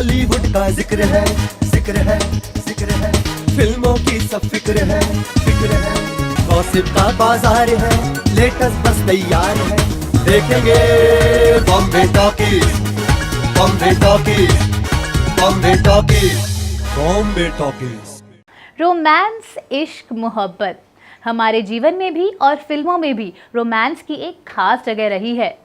बॉलीवुड का जिक्र है, जिक्र है, जिक्र है, फिल्मों की सब फिक्र है, फिक्र है, गॉसिप का बाजार है, लेटेस्ट बस तैयार है, देखेंगे Bombay talkies, Bombay talkies, Bombay talkies, Bombay talkies. Romance, इश्क, मोहब्बत हमारे जीवन में भी और फिल्मों में भी रोमांस की एक खास जगह रही है।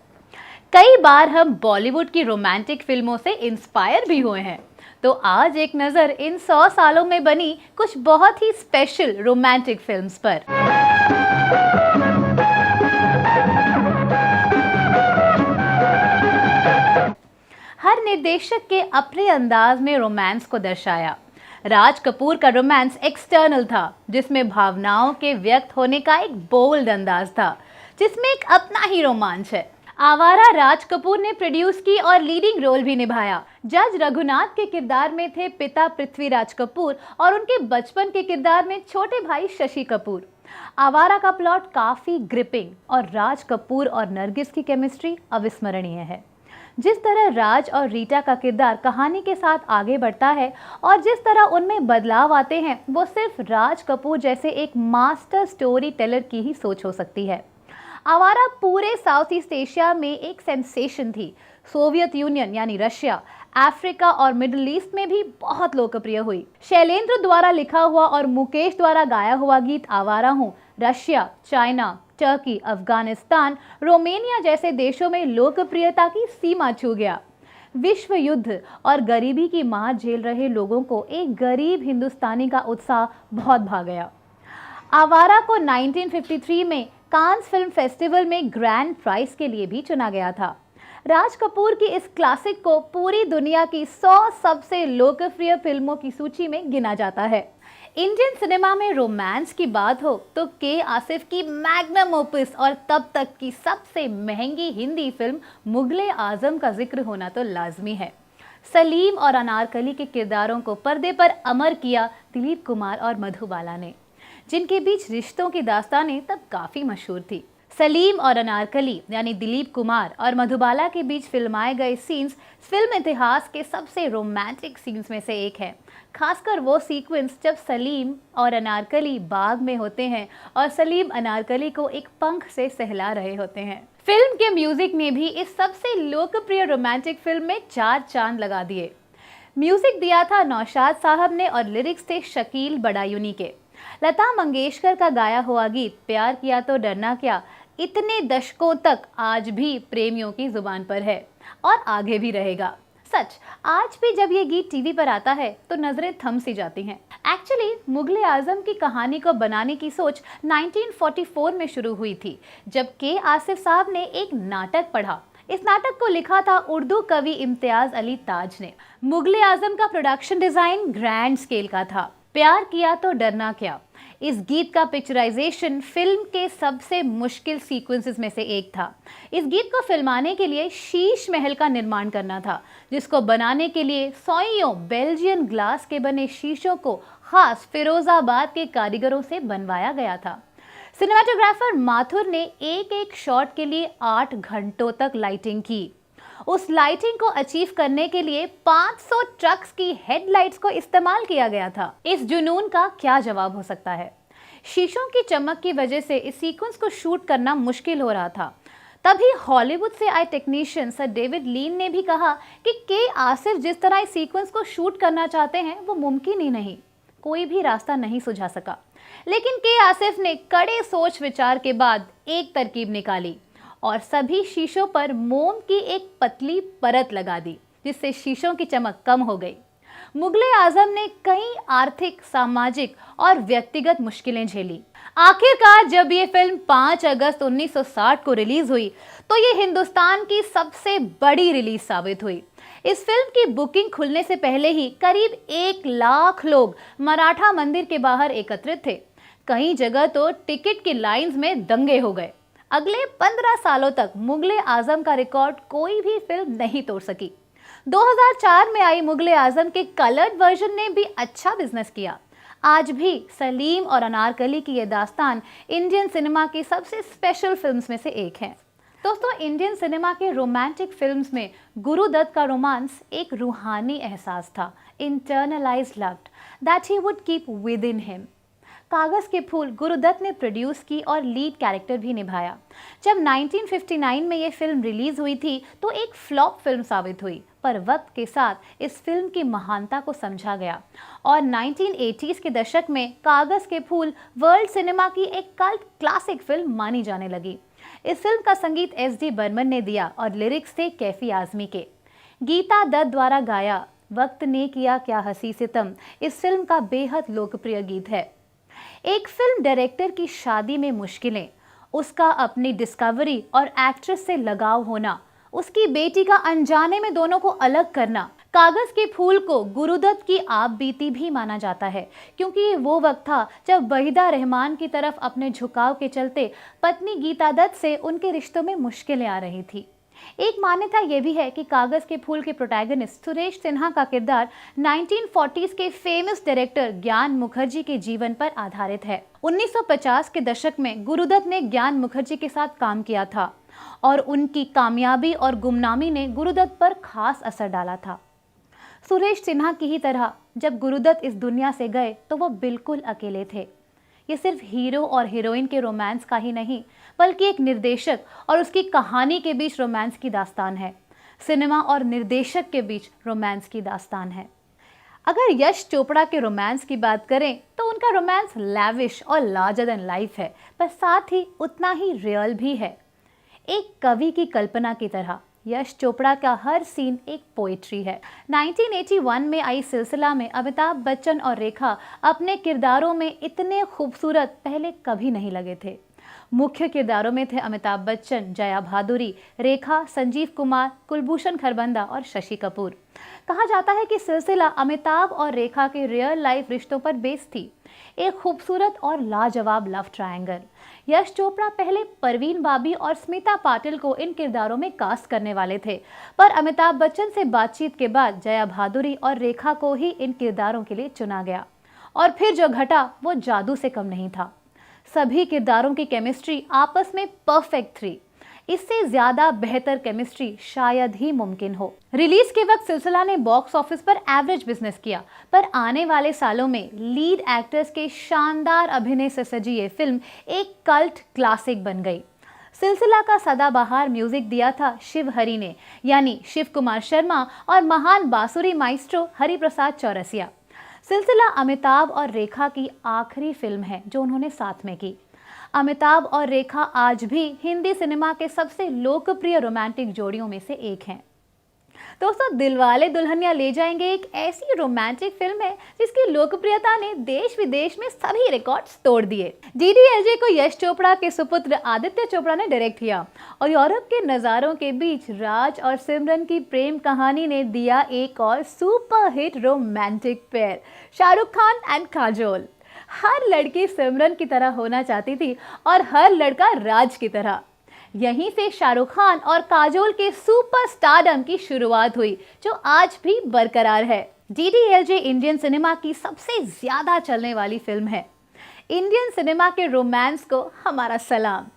कई बार हम बॉलीवुड की रोमांटिक फिल्मों से इंस्पायर भी हुए हैं। तो आज एक नज़र इन 100 सालों में बनी कुछ बहुत ही स्पेशल रोमांटिक फिल्म्स पर। हर निर्देशक के अपने अंदाज में रोमांस को दर्शाया। राज कपूर का रोमांस एक्सटर्नल था, जिसमें भावनाओं के व्यक्त होने का एक बोल्ड अंदाज था, जिसमें एक अपना ही रोमांच है। आवारा राज कपूर ने प्रोड्यूस की और लीडिंग रोल भी निभाया। जज रघुनाथ के किरदार में थे पिता पृथ्वीराज कपूर और उनके बचपन के किरदार में छोटे भाई शशि कपूर। आवारा का प्लॉट काफी ग्रिपिंग और राज कपूर और नरगिस की केमिस्ट्री अविस्मरणीय है। जिस तरह राज और रीटा का किरदार कहानी के साथ आगे बढ़ता है और जिस तरह उनमें बदलाव आते हैं, वो सिर्फ राज कपूर जैसे एक मास्टर स्टोरी टेलर की ही सोच हो सकती है। आवारा पूरे साउथ ईस्ट एशिया में एक सेंसेशन थी। सोवियत यूनियन यानी रशिया, अफ्रीका और मिडिल ईस्ट में भी बहुत लोकप्रिय हुई। शैलेंद्र द्वारा लिखा हुआ और मुकेश द्वारा गाया हुआ गीत आवारा हूँ Russia, China, Turkey, Afghanistan, Romania जैसे देशों में लोकप्रियता की सीमा छू गया। विश्व युद्ध और गरीबी की मार झेल रहे लोगों को एक गरीब हिंदुस्तानी का उत्साह बहुत भा गया। आवारा को 1953 में कांस फिल्म फेस्टिवल में ग्रैंड प्राइज के लिए भी चुना गया था। राज कपूर की इस क्लासिक को पूरी दुनिया की 100 सबसे लोकप्रिय फिल्मों की सूची में गिना जाता है। इंडियन सिनेमा में रोमांस की बात हो तो के आसिफ की मैग्नम ओपस और तब तक की सबसे महंगी हिंदी फिल्म मुगले आजम का जिक्र होना तो लाजमी है। सलीम और अनारकली के किरदारों को पर्दे पर अमर किया दिलीप कुमार और मधुबाला ने, जिनके बीच रिश्तों की दास्तानें तब काफ़ी मशहूर थी। सलीम और अनारकली यानी दिलीप कुमार और मधुबाला के बीच फिल्माए गए सीन्स फिल्म इतिहास के सबसे रोमांटिक सीन्स में से एक है। खासकर वो सीक्वेंस जब सलीम और अनारकली बाग में होते हैं और सलीम अनारकली को एक पंख से सहला रहे होते हैं। फिल्म के म्यूजिक ने भी इस सबसे लोकप्रिय रोमांटिक फिल्म में 4 चांद लगा दिए। म्यूजिक दिया था नौशाद साहब ने और लिरिक्स थे शकील बडायूनी के। लता मंगेशकर का गाया हुआ गीत प्यार किया तो डरना क्या इतने दशकों तक आज भी प्रेमियों की जुबान पर है और आगे भी रहेगा। सच, आज भी जब ये गीत टीवी पर आता है तो नजरें थम सी जाती हैं। एक्चुअली मुगले आजम की कहानी को बनाने की सोच 1944 में शुरू हुई थी, जब के आसिफ साहब ने एक नाटक पढ़ा। इस नाटक को लिखा था उर्दू कवि इम्तियाज अली ताज ने। मुगले आजम का प्रोडक्शन डिजाइन ग्रैंड स्केल का था। प्यार किया तो डरना क्या इस गीत का पिक्चराइजेशन फिल्म के सबसे मुश्किल सीक्वेंसेस में से एक था। इस गीत को फिल्माने के लिए शीश महल का निर्माण करना था, जिसको बनाने के लिए सौइयों बेल्जियन ग्लास के बने शीशों को खास फिरोजाबाद के कारीगरों से बनवाया गया था। सिनेमाटोग्राफर माथुर ने एक एक शॉट के लिए 8 घंटों तक लाइटिंग की। उस लाइटिंग को अचीव करने के लिए 500 ट्रक्स की हेडलाइट्स को इस्तेमाल किया गया था। इस जुनून का क्या जवाब हो सकता है? शीशों की चमक की वजह से इस सीक्वेंस को शूट करना मुश्किल हो रहा था। तभी हॉलीवुड से आए टेक्नीशियन सर डेविड लीन ने भी कहा कि के आसिफ जिस तरह इस सीक्वेंस को शूट करना चाहते हैं वो मुमकिन ही नहीं, कोई भी रास्ता नहीं सुझा सका। लेकिन के आसिफ ने कड़े सोच विचार के बाद एक तरकीब निकाली और सभी शीशों पर मोम की एक पतली परत लगा दी, जिससे शीशों की चमक कम हो गई। मुगले आजम ने कई आर्थिक, सामाजिक और व्यक्तिगत मुश्किलें झेली। आखिरकार जब ये फिल्म 5 अगस्त 1960 को रिलीज हुई तो ये हिंदुस्तान की सबसे बड़ी रिलीज साबित हुई। इस फिल्म की बुकिंग खुलने से पहले ही करीब 1 लाख लोग मराठा मंदिर के बाहर एकत्रित थे। कई जगह तो टिकट की लाइंस में दंगे हो गए। अगले 15 सालों तक मुगले आजम का रिकॉर्ड कोई भी फिल्म नहीं तोड़ सकी। 2004 में आई मुगले आजम के कलर्ड वर्जन ने भी अच्छा बिजनेस किया। आज भी सलीम और अनारकली की ये दास्तान इंडियन सिनेमा की सबसे स्पेशल फिल्म्स में से एक है। दोस्तों, इंडियन सिनेमा के रोमांटिक फिल्म्स में गुरुदत्त का रोमांस एक रूहानी एहसास था, internalised love that he would keep with in him. कागज के फूल गुरुदत्त ने प्रोड्यूस की और लीड कैरेक्टर भी निभाया। जब 1959 में ये फिल्म रिलीज हुई थी तो एक फ्लॉप फिल्म साबित हुई, पर वक्त के साथ इस फिल्म की महानता को समझा गया और 1980s के दशक में कागज के फूल वर्ल्ड सिनेमा की एक कल्ट क्लासिक फिल्म मानी जाने लगी। इस फिल्म का संगीत एस.डी. बर्मन ने दिया और लिरिक्स थे कैफी आजमी के। गीता दत्त द्वारा गाया वक्त ने किया क्या हंसी सितम इस फिल्म का बेहद लोकप्रिय गीत है। एक फिल्म डायरेक्टर की शादी में मुश्किलें, उसका अपनी डिस्कवरी और एक्ट्रेस से लगाव होना, उसकी बेटी का अनजाने में दोनों को अलग करना। कागज के फूल को गुरुदत्त की आप बीती भी माना जाता है, क्योंकि ये वो वक्त था जब वहीदा रहमान की तरफ अपने झुकाव के चलते पत्नी गीता दत्त से उनके रिश्तों में मुश्किलें आ रही थी। एक मान्यता यह भी है कि कागज के फूल के प्रोटैगनिस्ट सुरेश सिन्हा का किरदार 1940s के फेमस डायरेक्टर ज्ञान मुखर्जी के जीवन पर आधारित है। 1950 के दशक में गुरुदत्त ने ज्ञान मुखर्जी के साथ काम किया था और उनकी कामयाबी और गुमनामी ने गुरुदत्त पर खास असर डाला था। सुरेश सिन्हा की ही तरह जब गुरुदत्त इस दुनिया से गए तो वो बिल्कुल अकेले थे। ये सिर्फ हीरो और हीरोइन के रोमांस का ही नहीं, बल्कि एक निर्देशक और उसकी कहानी के बीच रोमांस की दास्तान है। सिनेमा और निर्देशक के बीच रोमांस की दास्तान है। अगर यश चोपड़ा के रोमांस की बात करें तो उनका रोमांस लैविश और लार्जर देन लाइफ है, पर साथ ही उतना ही रियल भी है। एक कवि की कल्पना की तरह यश चोपड़ा का हर सीन एक पोएट्री है। 1981 में आई सिलसिला में अमिताभ बच्चन और रेखा अपने किरदारों में इतने खूबसूरत पहले कभी नहीं लगे थे। मुख्य किरदारों में थे अमिताभ बच्चन, जया भादुरी, रेखा, संजीव कुमार, कुलभूषण खरबंदा और शशि कपूर। कहा जाता है कि सिलसिला अमिताभ और रेखा के रियल लाइफ रिश्तों पर बेस्ड थी, एक खूबसूरत और लाजवाब लव ट्रायंगल। यश चोपड़ा पहले परवीन बाबी और स्मिता पाटिल को इन किरदारों में कास्ट करने वाले थे, पर अमिताभ बच्चन से बातचीत के बाद जया भादुरी और रेखा को ही इन किरदारों के लिए चुना गया और फिर जो घटा वो जादू से कम नहीं था। सभी किरदारों की केमिस्ट्री आपस में परफेक्ट थी। इससे ज्यादा बेहतर केमिस्ट्री शायद ही मुमकिन हो। रिलीज के वक्त सिलसिला ने बॉक्स ऑफिस पर एवरेज बिजनेस किया, पर आने वाले सालों में लीड एक्टर्स के शानदार अभिनय से सजी ये फिल्म एक कल्ट क्लासिक बन गई। सिलसिला का सदाबहार म्यूजिक दिया था शिव हरि ने, यानी शिव कुमार शर्मा और महान बांसुरी माइस्ट्रो हरिप्रसाद चौरसिया। सिलसिला अमिताभ और रेखा की आखिरी फिल्म है जो उन्होंने साथ में की। अमिताभ और रेखा आज भी हिंदी सिनेमा के सबसे लोकप्रिय रोमांटिक जोड़ियों में से एक हैं। दोस्तों, दिलवाले दुल्हनिया ले जाएंगे एक ऐसी रोमांटिक फिल्म है जिसकी लोकप्रियता ने देश विदेश में सभी रिकॉर्ड्स तोड़ दिए। DDLJ को यश चोपड़ा के सुपुत्र आदित्य चोपड़ा ने डायरेक्ट किया और यूरोप के नज़ारों के बीच राज और सिमरन की प्रेम कहानी ने दिया एक और super hit romantic pair, Shahrukh Khan and Kajol. हर लड़की सिमरन की तरह होना चाहती थी और हर लड़का राज की तरह। यहीं से शाहरुख खान और काजोल के सुपर स्टारडम की शुरुआत हुई, जो आज भी बरकरार है। DDLJ इंडियन सिनेमा की सबसे ज्यादा चलने वाली फिल्म है। इंडियन सिनेमा के रोमांस को हमारा सलाम।